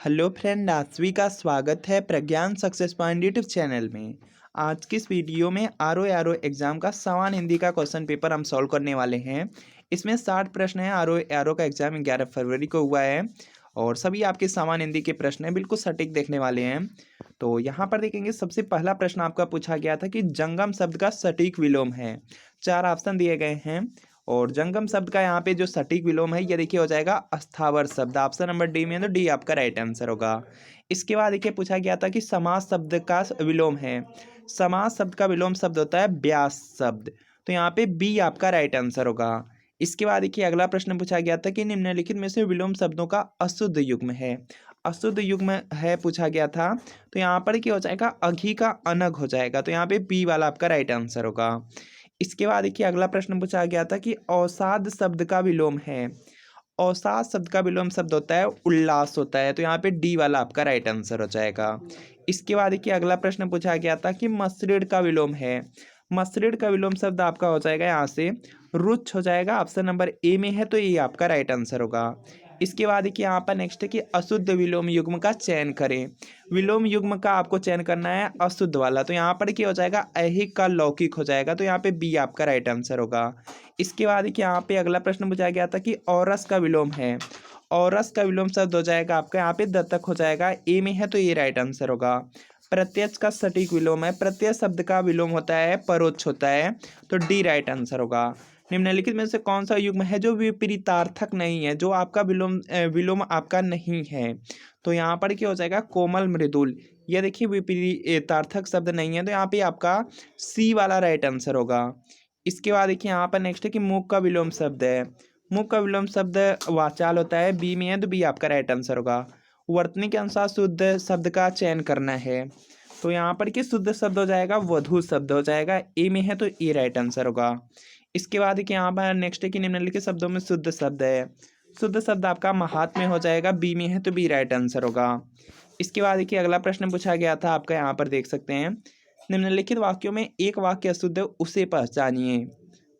Hello friend, आप सभी का स्वागत है प्रज्ञान सक्सेस पॉइंट यूट्यूब चैनल में। आज की इस वीडियो में आर ओ एग्ज़ाम का सामान्य हिंदी का क्वेश्चन पेपर हम सॉल्व करने वाले हैं। इसमें 60 प्रश्न हैं। आर ओ का एग्ज़ाम 11 फरवरी को हुआ है और सभी आपके सामान्य हिंदी के प्रश्न हैं, बिल्कुल सटीक देखने वाले हैं। तो यहाँ पर देखेंगे, सबसे पहला प्रश्न आपका पूछा गया था कि जंगम शब्द का सटीक विलोम है। 4 ऑप्शन दिए गए हैं और जंगम शब्द का यहाँ पे जो सटीक विलोम है, ये देखिए हो जाएगा अस्थावर शब्द। ऑप्शन नंबर डी में है, तो डी आपका राइट आंसर होगा। इसके बाद देखिए पूछा गया था कि समास शब्द का विलोम है। समास शब्द का विलोम शब्द होता है व्यास शब्द, तो यहाँ पे बी आपका राइट आंसर होगा। इसके बाद देखिए अगला प्रश्न पूछा गया था कि निम्नलिखित में से विलोम शब्दों का अशुद्ध युग्म है। अशुद्ध युग्म है पूछा गया था, तो यहाँ पर क्या हो जाएगा, अघी का अनग हो जाएगा, तो यहाँ पे बी वाला आपका राइट आंसर होगा। इसके बाद देखिए अगला प्रश्न पूछा गया था कि अवसाद शब्द का विलोम है। अवसाद शब्द का विलोम शब्द होता है उल्लास होता है, तो यहाँ पे डी वाला आपका राइट आंसर हो जाएगा। इसके बाद देखिए अगला प्रश्न पूछा गया था कि मसरेड़ का विलोम है। मसरेड़ का विलोम शब्द आपका हो जाएगा यहाँ से रुच हो जाएगा। ऑप्शन नंबर ए में है, तो ये आपका राइट आंसर होगा। इसके बाद देखिए यहाँ पर नेक्स्ट है कि अशुद्ध विलोम युग्म का चयन करें। विलोम युग्म का आपको चयन करना है अशुद्ध वाला, तो यहाँ पर क्या हो जाएगा, ऐहिक का लौकिक हो जाएगा, तो यहाँ पे बी आपका राइट आंसर होगा। इसके बाद देखिए यहाँ पे अगला प्रश्न पूछा गया था कि औरस का विलोम है। औरस का विलोम शब्द हो जाएगा आपका यहाँ पे दत्तक हो जाएगा, ए में है, तो ये राइट आंसर होगा। प्रत्यक्ष का सटीक विलोम है। प्रत्यक्ष शब्द का विलोम होता है परोक्ष होता है, तो डी राइट आंसर होगा। निम्नलिखित में से कौन सा युग्म है जो विपरीतार्थक नहीं है, जो आपका विलोम आपका नहीं है, तो यहाँ पर क्या हो जाएगा, कोमल मृदुल। ये देखिए विपरीतार्थक शब्द नहीं है, तो यहाँ पे आपका सी वाला राइट आंसर होगा। इसके बाद देखिए यहाँ पर नेक्स्ट है कि मूक का विलोम शब्द है। मूक का विलोम शब्द वाचाल होता है, बी में है, तो बी आपका राइट आंसर होगा। वर्तनी के अनुसार शुद्ध शब्द का चयन करना है, तो यहाँ पर कि शुद्ध शब्द हो जाएगा वधु शब्द हो जाएगा, ए में है, तो ए राइट आंसर होगा। इसके बाद देखिए यहाँ पर नेक्स्ट है कि निम्नलिखित शब्दों में शुद्ध शब्द है। शुद्ध शब्द आपका महात्म्य हो जाएगा, बी में है, तो बी राइट आंसर होगा। इसके बाद देखिए अगला प्रश्न पूछा गया था आपका, यहाँ पर देख सकते हैं, निम्नलिखित वाक्यों में एक वाक्य अशुद्ध है, उसे पहचानिए।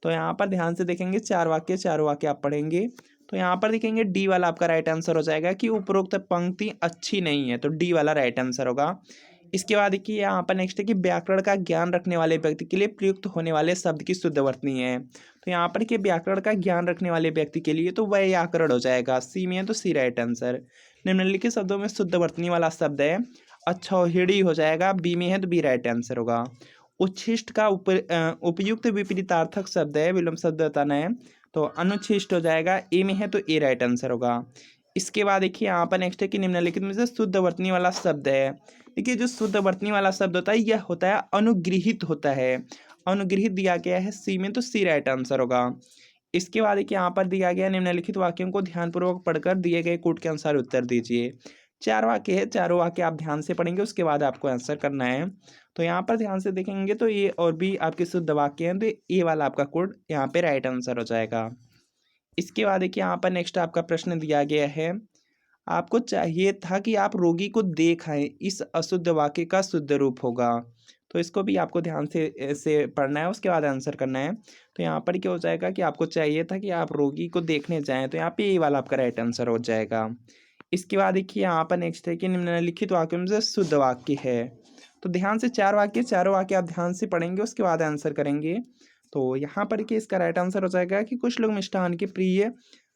तो यहाँ पर ध्यान से देखेंगे, चारों वाक्य आप पढ़ेंगे, तो यहाँ पर देखेंगे डी वाला आपका राइट आंसर हो जाएगा कि उपरोक्त पंक्ति अच्छी नहीं है, तो डी वाला राइट आंसर होगा। इसके बाद देखिए यहाँ पर नेक्स्ट है कि व्याकरण का ज्ञान रखने वाले व्यक्ति के लिए प्रयुक्त होने वाले शब्द की शुद्ध वर्तनी है, तो यहाँ पर कि व्याकरण का ज्ञान रखने वाले व्यक्ति के लिए तो व्याकरण हो जाएगा, सी में है, तो सी राइट आंसर। निम्नलिखित शब्दों में शुद्ध वर्तनी वाला शब्द है अक्षौहिणी हो जाएगा, बी में है, तो बी राइट आंसर होगा। उच्छिष्ट का उपयुक्त विपरीतार्थक शब्द है, विलोम शब्द बताना है, तो अनुच्छिष्ट हो जाएगा, ए में है, तो ए राइट आंसर होगा। इसके बाद देखिए यहाँ पर नेक्स्ट है कि निम्नलिखित में से शुद्ध वर्तनी वाला शब्द है। देखिए जो शुद्ध वर्तनी वाला शब्द होता है यह होता है अनुगृहित होता है। अनुगृहित दिया गया है, सी में, तो सी राइट आंसर होगा। इसके बाद देखिए यहाँ पर दिया गया निम्नलिखित वाक्यों को ध्यानपूर्वक पढ़कर दिए गए कोड के अनुसार उत्तर दीजिए। 4 वाक्य है, चारों वाक्य आप ध्यान से पढ़ेंगे, उसके बाद आपको आंसर करना है। तो यहाँ पर ध्यान से देखेंगे तो ए और बी आपके शुद्ध वाक्य हैं, तो ए वाला आपका कोड यहाँ पे राइट आंसर हो जाएगा। इसके बाद देखिए यहाँ पर नेक्स्ट आपका प्रश्न दिया गया है, आपको चाहिए था कि आप रोगी को देख आएं, इस अशुद्ध वाक्य का शुद्ध रूप होगा, तो इसको भी आपको ध्यान से पढ़ना है, उसके बाद आंसर करना है। तो यहाँ पर क्या हो जाएगा कि आपको चाहिए था कि आप रोगी को देखने जाएं, तो यहाँ पे ये वाला आपका राइट आंसर हो जाएगा। इसके बाद देखिए यहाँ पर नेक्स्ट है कि निम्नलिखित वाक्यों में से शुद्ध वाक्य है, तो ध्यान से चारों वाक्य आप ध्यान से पढ़ेंगे, उसके बाद आंसर करेंगे। तो यहाँ पर कि इसका राइट आंसर हो जाएगा कि कुछ लोग मिष्ठान के प्रिय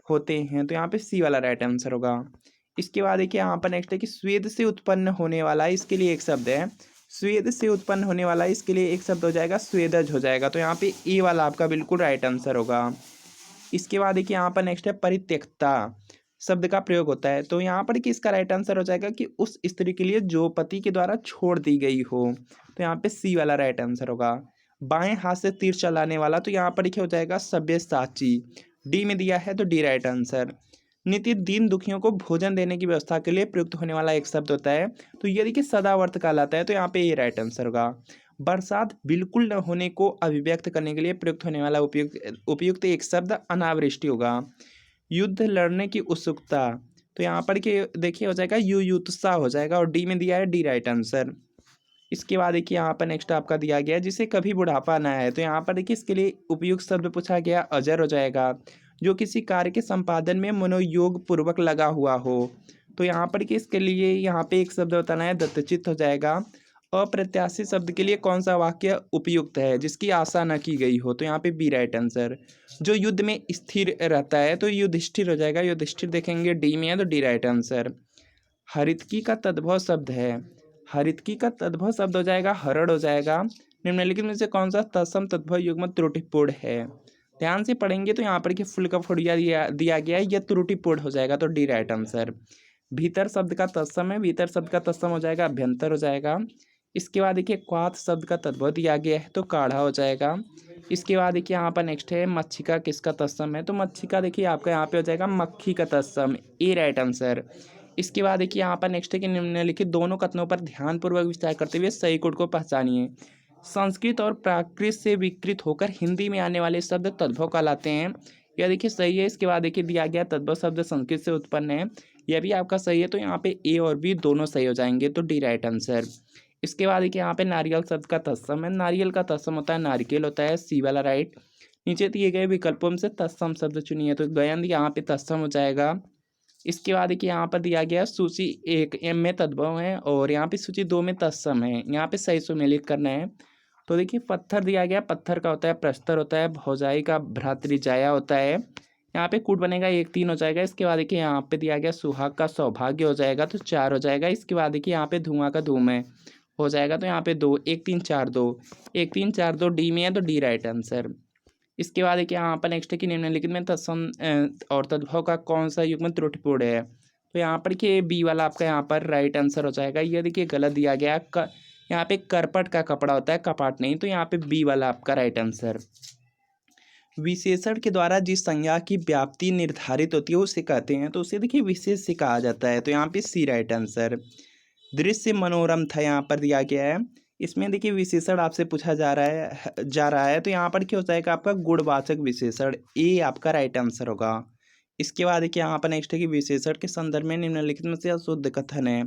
होते हैं, तो यहाँ पे सी वाला राइट आंसर होगा। इसके बाद देखिए यहाँ पर नेक्स्ट है कि स्वेद से उत्पन्न होने वाला, इसके लिए एक शब्द है, स्वेद से उत्पन्न होने वाला, इसके लिए एक शब्द हो जाएगा स्वेदज हो जाएगा, तो यहाँ पे ए वाला आपका बिल्कुल राइट आंसर होगा। इसके बाद देखिए यहाँ पर नेक्स्ट है परित्यक्ता शब्द का प्रयोग होता है, तो यहाँ पर कि इसका राइट आंसर हो जाएगा कि उस स्त्री के लिए जो पति के द्वारा छोड़ दी गई हो, तो यहाँ पे सी वाला राइट आंसर होगा। बाएं हाथ से तीर चलाने वाला, तो यहाँ पर क्या हो जाएगा सब्यसाची, डी में दिया है, तो डी राइट आंसर। नित्य दीन दुखियों को भोजन देने की व्यवस्था के लिए प्रयुक्त होने वाला एक शब्द होता है, तो ये देखिए सदावर्त कहलाता है, तो यहाँ पे ये राइट आंसर होगा। बरसात बिल्कुल न होने को अभिव्यक्त करने के लिए प्रयुक्त होने वाला उपयुक्त एक शब्द अनावृष्टि होगा। युद्ध लड़ने की उत्सुकता, तो यहाँ पर के देखिए हो जाएगा युयुत्सा हो जाएगा, और डी में दिया है, डी राइट आंसर। इसके बाद देखिए यहाँ पर नेक्स्ट आपका दिया गया जिसे कभी बुढ़ापा ना आए, तो यहाँ पर देखिए इसके लिए उपयुक्त शब्द पूछा गया अजर हो जाएगा, जो किसी कार्य के संपादन में मनोयोग पूर्वक लगा हुआ हो, तो यहाँ पर कि इसके लिए यहाँ पे एक शब्द बताना है, दत्तचित्त हो जाएगा। अप्रत्याशित शब्द के लिए कौन सा वाक्य उपयुक्त है, जिसकी आशा न की गई हो, तो यहाँ पे बी राइट आंसर। जो युद्ध में स्थिर रहता है तो युधिष्ठिर हो जाएगा, युधिष्ठिर देखेंगे डी में है तो डी राइट आंसर। हरितकी का तद्भव शब्द है, हरितकी का तद्भव शब्द हो जाएगा हरड़ हो जाएगा। निम्नलिखित में से कौन सा तत्सम तद्भव युग्म त्रुटिपूर्ण है। ध्यान से पढ़ेंगे तो यहाँ पर कि फुल का फुड़िया दिया गया है, यह त्रुटिपूर्ण हो जाएगा तो डी राइट आंसर। भीतर शब्द का तत्सम है, भीतर शब्द का तत्सम हो जाएगा अभ्यंतर हो जाएगा। इसके बाद देखिए क्वाथ शब्द का तद्भव दिया गया है तो काढ़ा हो जाएगा। इसके बाद देखिए यहाँ पर नेक्स्ट है मच्छिका किसका तत्सम है, तो मच्छिका देखिए आपका यहाँ पे हो जाएगा मक्खी का तत्सम, ए राइट आंसर। इसके बाद देखिए यहाँ पर नेक्स्ट है कि निम्नलिखित दोनों कथनों पर ध्यानपूर्वक विचार करते हुए सही कोड को पहचानिए। संस्कृत और प्राकृत से विकृत होकर हिंदी में आने वाले शब्द तद्भव कहलाते हैं, यह देखिए सही है। इसके बाद देखिए दिया गया तद्भव शब्द संस्कृत से उत्पन्न है, यह भी आपका सही है। तो यहाँ पे ए और बी दोनों सही हो जाएंगे तो डी राइट आंसर। इसके बाद देखिए यहाँ पे नारियल शब्द का तत्सम है, नारियल का तत्सम होता है नारिकेल होता है, सी वाला राइट। नीचे दिए गए विकल्पों में से तत्सम शब्द चुनिए, तो गयंद यहाँ पे तत्सम हो जाएगा। इसके बाद देखिए यहाँ पर दिया गया सूची 1 एम में तद्भव है और यहाँ पे सूची 2 में तत्सम है, यहाँ पे सही सुमेलित करना है। तो देखिए पत्थर दिया गया, पत्थर का होता है प्रस्तर होता है, भौजाई का भ्रातृजाया होता है, यहाँ पे कूट बनेगा 1 3 हो जाएगा। इसके बाद देखिए यहाँ पे दिया गया सुहाग का सौभाग्य हो जाएगा तो 4 हो जाएगा। इसके बाद देखिए यहाँ पे धुआं का धूम हो जाएगा तो यहाँ पे 2 1 3 4 2 1 3 4 2 डी में है तो डी राइट आंसर। इसके बाद देखिए यहाँ पर नेक्स्ट है कि निम्नलिखित में तत्सम और तद्भव का कौन सा युग्म त्रुटिपूर्ण है, तो यहाँ पर कि बी वाला आपका यहाँ पर राइट आंसर हो जाएगा। ये देखिए गलत दिया गया यहाँ पे करपट का कपड़ा होता है, कपाट नहीं, तो यहाँ पे बी वाला आपका राइट आंसर। विशेषण के द्वारा जिस संज्ञा की व्याप्ति निर्धारित होती है उसे कहते हैं, तो उसे देखिए विशेष से कहा जाता है, तो यहाँ पे सी राइट आंसर। दृश्य मनोरम था यहाँ पर दिया गया है, इसमें देखिए विशेषण आपसे पूछा जा रहा है तो यहाँ पर क्या हो जाएगा आपका गुणवाचक विशेषण, ए आपका राइट आंसर होगा। इसके बाद देखिए यहाँ पर नेक्स्ट है कि विशेषण के संदर्भ में निम्नलिखित में से अशुद्ध कथन है,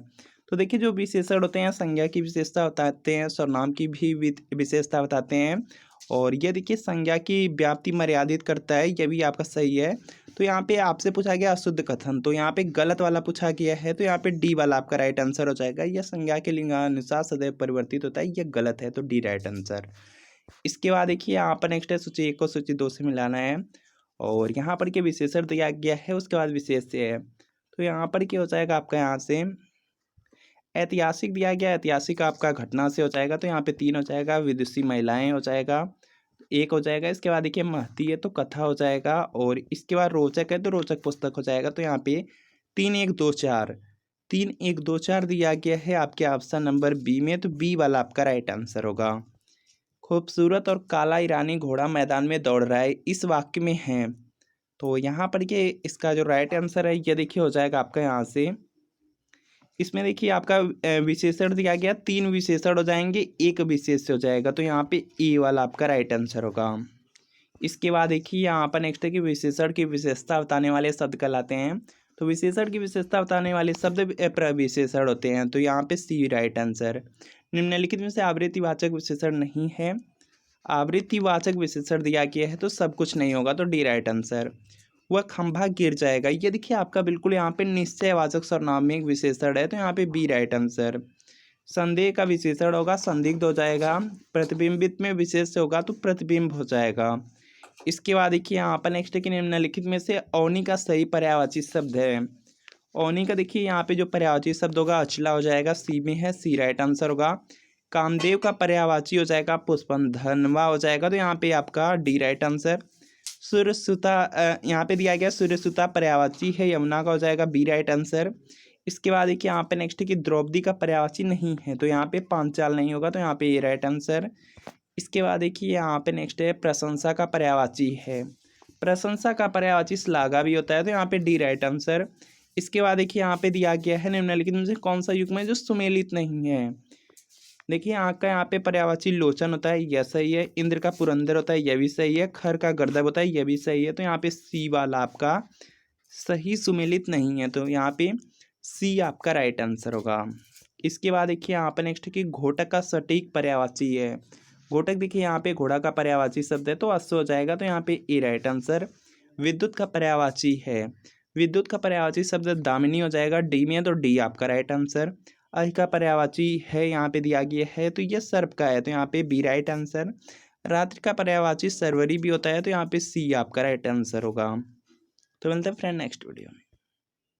तो देखिए जो विशेषण होते हैं संज्ञा की विशेषता बताते हैं, सर्वनाम की भी विशेषता बताते हैं, और ये देखिए संज्ञा की व्याप्ति मर्यादित करता है, यह भी आपका सही है। तो यहाँ पे आपसे पूछा गया अशुद्ध कथन, तो यहाँ पे गलत वाला पूछा गया है, तो यहाँ पे डी वाला आपका राइट आंसर हो जाएगा। यह संज्ञा के लिंगानुसार सदैव परिवर्तित होता है, यह गलत है तो डी राइट आंसर। इसके बाद देखिए यहाँ पर नेक्स्ट है सूची 1 को सूची 2 से मिलाना है, और यहाँ पर क्या विशेषण दिया गया है उसके बाद विशेष से है, तो यहाँ पर क्या हो जाएगा आपका यहाँ से ऐतिहासिक दिया गया, ऐतिहासिक आपका घटना से हो जाएगा तो यहाँ पे 3 हो जाएगा। विदुषी महिलाएं हो जाएगा 1 हो जाएगा। इसके बाद देखिए महती है तो कथा हो जाएगा, और इसके बाद रोचक है तो रोचक पुस्तक हो जाएगा, तो यहाँ पे 3 1 2 4 3 1 2 4 दिया गया है आपके ऑप्शन नंबर बी में, तो बी वाला आपका राइट आंसर होगा। खूबसूरत और काला ईरानी घोड़ा मैदान में दौड़ रहा है इस वाक्य में है, तो यहाँ पर ये इसका जो राइट आंसर है ये देखिए हो जाएगा आपका यहाँ से। इसमें देखिए आपका विशेषण दिया गया, 3 विशेषण हो जाएंगे, 1 विशेष हो जाएगा, तो यहाँ पे ए वाला आपका राइट आंसर होगा। इसके बाद देखिए यहाँ पर नेक्स्ट है कि विशेषण की विशेषता बताने वाले शब्द कहलाते हैं, तो विशेषण की विशेषता बताने वाले शब्द प्रविशेषण होते हैं, तो यहाँ पे सी राइट आंसर। निम्नलिखित में से आवृत्तिवाचक विशेषण नहीं है, आवृत्तिवाचक विशेषण दिया गया है तो सब कुछ नहीं होगा, तो डी राइट आंसर। वह खंभा गिर जाएगा, ये देखिए आपका बिल्कुल यहाँ पे निश्चयवाचक सर्वनाम में एक विशेषण है, तो यहाँ पे बी राइट आंसर। संदेह का विशेषण होगा संदिग्ध हो जाएगा, प्रतिबिंबित में विशेष होगा तो प्रतिबिंब हो जाएगा। इसके बाद देखिए यहाँ पर नेक्स्ट है कि निम्नलिखित में से औनी का सही पर्यायवाची शब्द है, औनी का देखिए यहाँ पे जो पर्यायवाची शब्द होगा अचला हो जाएगा, सी में है, सी राइट आंसर होगा। कामदेव का पर्यायवाची हो जाएगा पुष्पन, धनवा हो जाएगा, तो यहाँ पे आपका डी राइट आंसर। सूर्यसुता यहाँ पे दिया गया सूर्यसुता पर्यायवाची है, यमुना का हो जाएगा बी राइट आंसर। इसके बाद देखिए यहाँ पे नेक्स्ट है कि द्रौपदी का पर्यायवाची नहीं है, तो यहाँ पे पांचाल नहीं होगा, तो यहाँ पे ए राइट आंसर। इसके बाद देखिए यहाँ पे नेक्स्ट है प्रशंसा का पर्यायवाची है, प्रशंसा का पर्यायवाची श्लाघा भी होता है, तो यहाँ पे डी राइट आंसर। इसके बाद देखिए यहाँ पे दिया गया है निम्नलिखित में से कौन सा युग्म है जो सुमेलित नहीं है, देखिए आँख का यहाँ पे पर्यायवाची लोचन होता है, यह सही है। इंद्र का पुरंदर होता है, यह भी सही है। खर का गर्दभ होता है, यह भी सही है, तो यहाँ पे सी वाला आपका सही सुमेलित नहीं है, तो यहाँ पे सी आपका राइट आंसर होगा। इसके बाद देखिए यहाँ पे नेक्स्ट है कि घोटक का सटीक पर्यायवाची है, घोटक देखिए यहाँ पे घोड़ा का पर्यायवाची शब्द है तो अश्व हो जाएगा, तो यहाँ पे ए राइट आंसर। विद्युत का पर्यायवाची है, विद्युत का पर्यायवाची शब्द दामिनी हो जाएगा डी में, तो डी आपका राइट आंसर। अहि का पर्यायवाची है यहाँ पे दिया गया है, तो ये सर्प का है, तो यहाँ पे बी राइट आंसर। रात्रि का पर्यायवाची सर्वरी भी होता है, तो यहाँ पे सी आपका राइट आंसर होगा। तो मिलते हैं फ्रेंड नेक्स्ट वीडियो में।